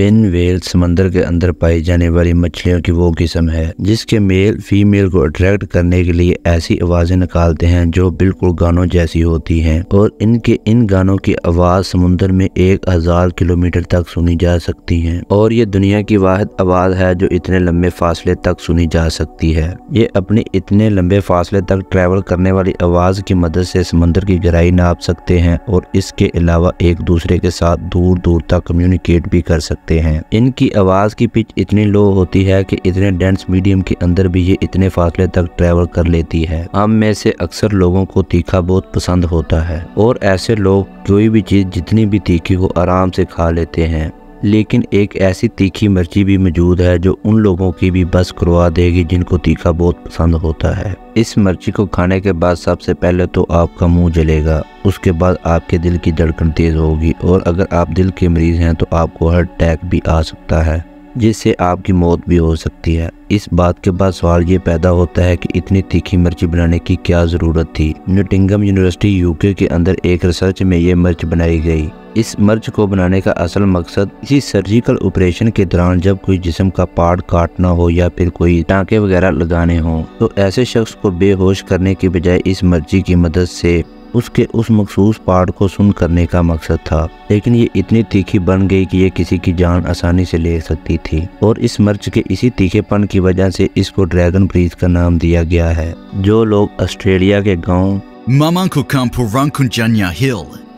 Fin whale समंदर के अंदर पाई जाने वाली मछलियों की वो किस्म है जिसके मेल फीमेल को अट्रैक्ट करने के लिए ऐसी आवाजें निकालते हैं जो बिल्कुल गानों जैसी होती हैं और इनके इन गानों की आवाज समुद्र में 1000 किलोमीटर तक सुनी जा सकती है और ये दुनिया की वाहिद आवाज है जो इतने लंबे फासले तक सुनी जा सकती है। ये अपनी इतने लंबे फासले तक ट्रैवल करने वाली आवाज की मदद से समुद्र की गहराई नाप सकते हैं और इसके अलावा एक दूसरे के साथ दूर दूर तक कम्युनिकेट भी कर सकते हैं। इनकी आवाज की पिच इतनी लो होती है कि इतने डेंस मीडियम के अंदर भी ये इतने फासले तक ट्रैवल कर लेती है। हम में से अक्सर लोगों को तीखा बहुत पसंद होता है और ऐसे लोग कोई भी चीज जितनी भी तीखी हो आराम से खा लेते हैं, लेकिन एक ऐसी तीखी मिर्ची भी मौजूद है जो उन लोगों की भी बस करवा देगी जिनको तीखा बहुत पसंद होता है। इस मिर्ची को खाने के बाद सबसे पहले तो आपका मुंह जलेगा, उसके बाद आपके दिल की धड़कन तेज होगी और अगर आप दिल के मरीज हैं तो आपको हार्ट अटैक भी आ सकता है जिससे आपकी मौत भी हो सकती है। इस बात के बाद सवाल ये पैदा होता है कि इतनी तीखी मिर्ची बनाने की क्या जरूरत थी। नोटिंगम यूनिवर्सिटी यूके के अंदर एक रिसर्च में ये मिर्च बनाई गई। इस मिर्च को बनाने का असल मकसद किसी सर्जिकल ऑपरेशन के दौरान जब कोई जिस्म का पार्ट काटना हो या फिर कोई टांके वगैरह लगाने हो तो ऐसे शख्स को बेहोश करने की बजाय इस मिर्ची की मदद से उसके उस मखसूस पार्ट को सुन्न करने का मकसद था। लेकिन ये इतनी तीखी बन गई कि ये किसी की जान आसानी से ले सकती थी और इस मिर्च के इसी तीखेपन की वजह से इसको ड्रैगन ब्रीथ का नाम दिया गया है। जो लोग ऑस्ट्रेलिया के गांव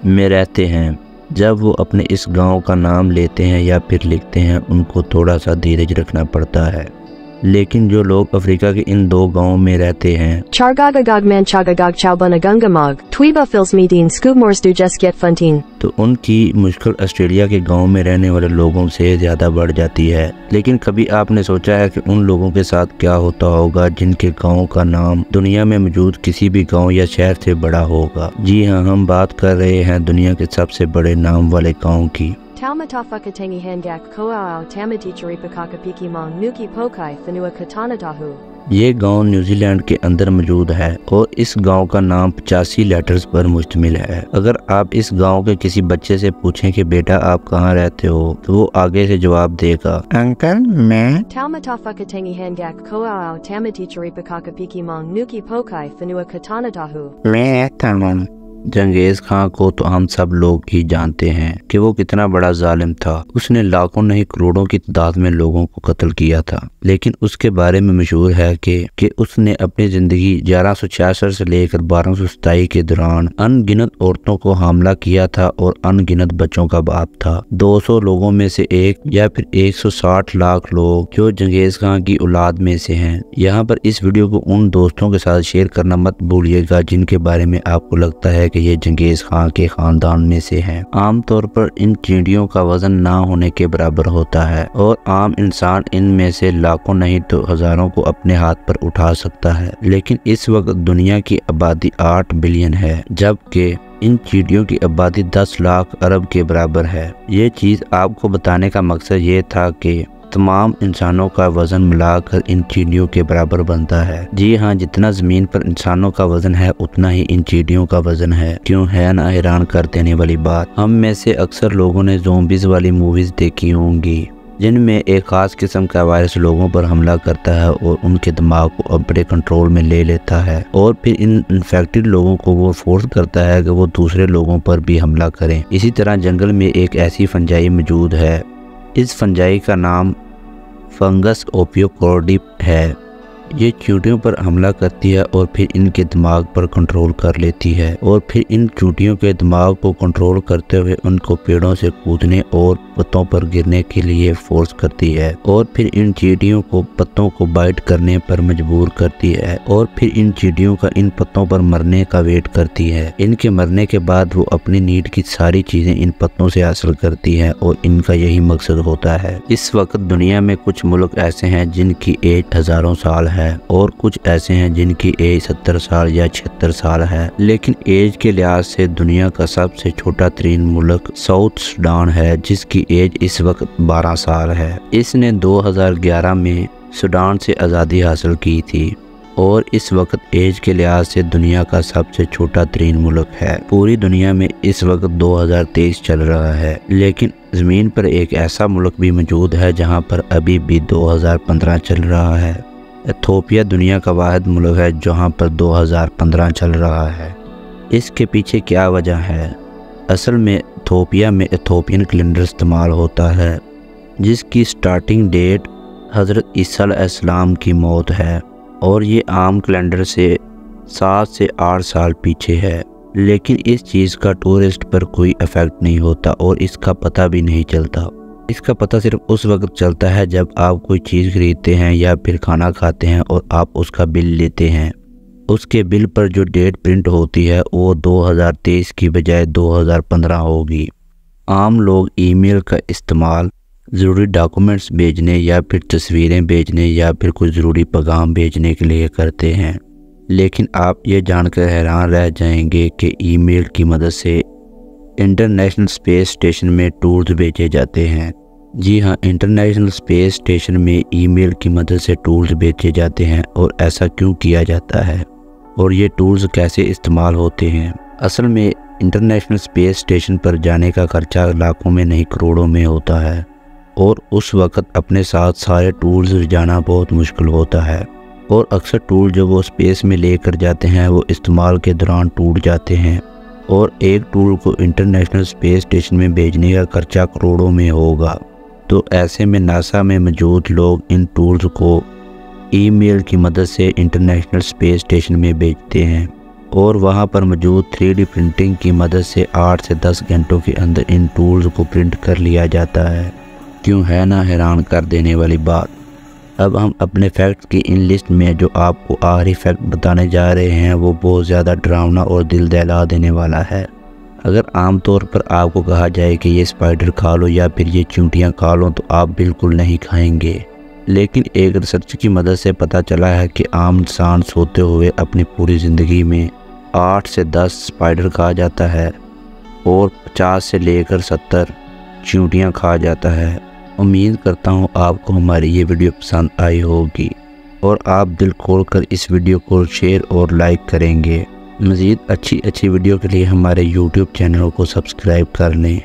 में रहते हैं जब वो अपने इस गांव का नाम लेते हैं या फिर लिखते हैं उनको थोड़ा सा धीरज रखना पड़ता है, लेकिन जो लोग अफ्रीका के इन दो गांवों में रहते हैं तो उनकी मुश्किल ऑस्ट्रेलिया के गांव में रहने वाले लोगों से ज्यादा बढ़ जाती है। लेकिन कभी आपने सोचा है कि उन लोगों के साथ क्या होता होगा जिनके गांव का नाम दुनिया में मौजूद किसी भी गांव या शहर से बड़ा होगा? जी हाँ, हम बात कर रहे हैं दुनिया के सबसे बड़े नाम वाले गाँव की। Taumatafukatangi hangak koao tamatichuripakakapiki mong nuki pokai thanua katanatahu। ये गांव न्यूजीलैंड के अंदर मौजूद है और इस गांव का नाम 85 लेटर्स पर मुश्तमिल है। अगर आप इस गांव के किसी बच्चे से पूछें कि बेटा आप कहाँ रहते हो तो वो आगे से जवाब देगा, अंकल मैं Taumatafukatangi hangak koao tamatichuripakakapiki mong nuki pokai thanua katanatahu। मैं रहता हूँ। चंगेज खान को तो हम सब लोग ही जानते हैं कि वो कितना बड़ा जालिम था। उसने लाखों नहीं करोड़ों की तादाद में लोगों को कत्ल किया था, लेकिन उसके बारे में मशहूर है कि उसने अपनी जिंदगी 1166 से लेकर 1227 के दौरान अनगिनत औरतों को हमला किया था और अनगिनत बच्चों का बाप था। 200 लोगों में से एक या फिर 160 लाख लोग जो चंगेज खान की औलाद में से हैं। यहाँ पर इस वीडियो को उन दोस्तों के साथ शेयर करना मत भूलिएगा जिनके बारे में आपको लगता है कि ये चंगेज खान के खानदान में से हैं। आमतौर पर इन चींटियों का वजन ना होने के बराबर होता है और आम इंसान इनमें से लाखों नहीं तो हजारों को अपने हाथ पर उठा सकता है। लेकिन इस वक्त दुनिया की आबादी 8 बिलियन है जबकि इन चींटियों की आबादी 10 लाख अरब के बराबर है। ये चीज आपको बताने का मकसद ये था कि तमाम इंसानों का वजन मिलाकर इन चींटियों के बराबर बनता है। जी हाँ, जितना जमीन पर इंसानों का वजन है उतना ही इन चींटियों का वजन है। क्यों है ना हैरान कर देने वाली बात। हम में से अक्सर लोगों ने ज़ॉम्बीज़ वाली मूवीज देखी होंगी जिनमें एक खास किस्म का वायरस लोगों पर हमला करता है और उनके दिमाग को अपने कंट्रोल में ले लेता है और फिर इन इन्फेक्टेड लोगों को वो फोर्स करता है कि वो दूसरे लोगों पर भी हमला करें। इसी तरह जंगल में एक ऐसी फंजाई मौजूद है। इस फंजाई का नाम फंगस ओपियोकॉर्डी है। ये चींटियों पर हमला करती है और फिर इनके दिमाग पर कंट्रोल कर लेती है और फिर इन चींटियों के दिमाग को कंट्रोल करते हुए उनको पेड़ों से कूदने और पत्तों पर गिरने के लिए फोर्स करती है और फिर इन चींटियों को पत्तों को बाइट करने पर मजबूर करती है और फिर इन चींटियों का इन पत्तों पर मरने का वेट करती है। इनके मरने के बाद वो अपनी नीड की सारी चीजें इन पत्तों से हासिल करती है और इनका यही मकसद होता है। इस वक्त दुनिया में कुछ मुल्क ऐसे हैं जिनकी एज हजारों साल है और कुछ ऐसे हैं जिनकी एज 70 साल या 76 साल है। लेकिन एज के लिहाज से दुनिया का सबसे छोटा तरीन मुल्क साउथ सूडान है जिसकी एज इस वक्त 12 साल है। इसने 2011 में सूडान से आज़ादी हासिल की थी और इस वक्त एज के लिहाज से दुनिया का सबसे छोटा तरीन मुल्क है। पूरी दुनिया में इस वक्त 2023 चल रहा है, लेकिन ज़मीन पर एक ऐसा मुल्क भी मौजूद है जहां पर अभी भी 2015 चल रहा है। इथोपिया दुनिया का वाहिद मुल्क है जहां पर 2015 चल रहा है। इसके पीछे क्या वजह है? असल में इथोपिया में इथोपियन कैलेंडर इस्तेमाल होता है जिसकी स्टार्टिंग डेट हज़रत ईसा अलैहिस्सलाम की मौत है और ये आम कैलेंडर से 7 से 8 साल पीछे है। लेकिन इस चीज़ का टूरिस्ट पर कोई इफ़ेक्ट नहीं होता और इसका पता भी नहीं चलता। इसका पता सिर्फ उस वक्त चलता है जब आप कोई चीज़ खरीदते हैं या फिर खाना खाते हैं और आप उसका बिल लेते हैं। उसके बिल पर जो डेट प्रिंट होती है वो 2023 की बजाय 2015 होगी। आम लोग ईमेल का इस्तेमाल ज़रूरी डॉक्यूमेंट्स भेजने या फिर तस्वीरें भेजने या फिर कुछ ज़रूरी पैगाम भेजने के लिए करते हैं। लेकिन आप ये जानकर हैरान रह जाएंगे कि ईमेल की मदद से इंटरनेशनल स्पेस स्टेशन में टूल्स भेजे जाते हैं। जी हाँ, इंटरनेशनल स्पेस स्टेशन में ईमेल की मदद से टूल्स भेजे जाते हैं। और ऐसा क्यों किया जाता है और ये टूल्स कैसे इस्तेमाल होते हैं? असल में इंटरनेशनल स्पेस स्टेशन पर जाने का खर्चा लाखों में नहीं करोड़ों में होता है और उस वक्त अपने साथ सारे टूल्स ले जाना बहुत मुश्किल होता है और अक्सर टूल जो वो स्पेस में लेकर जाते हैं वो इस्तेमाल के दौरान टूट जाते हैं और एक टूल को इंटरनेशनल स्पेस स्टेशन में भेजने का खर्चा करोड़ों में होगा। तो ऐसे में नासा में मौजूद लोग इन टूल्स को ईमेल की मदद से इंटरनेशनल स्पेस स्टेशन में भेजते हैं और वहां पर मौजूद 3D प्रिंटिंग की मदद से 8 से 10 घंटों के अंदर इन टूल्स को प्रिंट कर लिया जाता है। क्यों है ना हैरान कर देने वाली बात। अब हम अपने फैक्ट्स की इन लिस्ट में जो आपको आखिरी फैक्ट बताने जा रहे हैं वो बहुत ज़्यादा डरावना और दिल दहला देने वाला है। अगर आम तौर पर आपको कहा जाए कि ये स्पाइडर खा लो या फिर ये चींटियाँ खा लो तो आप बिल्कुल नहीं खाएंगे। लेकिन एक रिसर्च की मदद से पता चला है कि आम इंसान सोते हुए अपनी पूरी ज़िंदगी में 8 से 10 स्पाइडर खा जाता है और 50 से लेकर 70 चींटियाँ खा जाता है। उम्मीद करता हूँ आपको हमारी ये वीडियो पसंद आई होगी और आप दिल खोल कर इस वीडियो को शेयर और लाइक करेंगे। मज़ीद अच्छी वीडियो के लिए हमारे YouTube चैनल को सब्सक्राइब कर लें।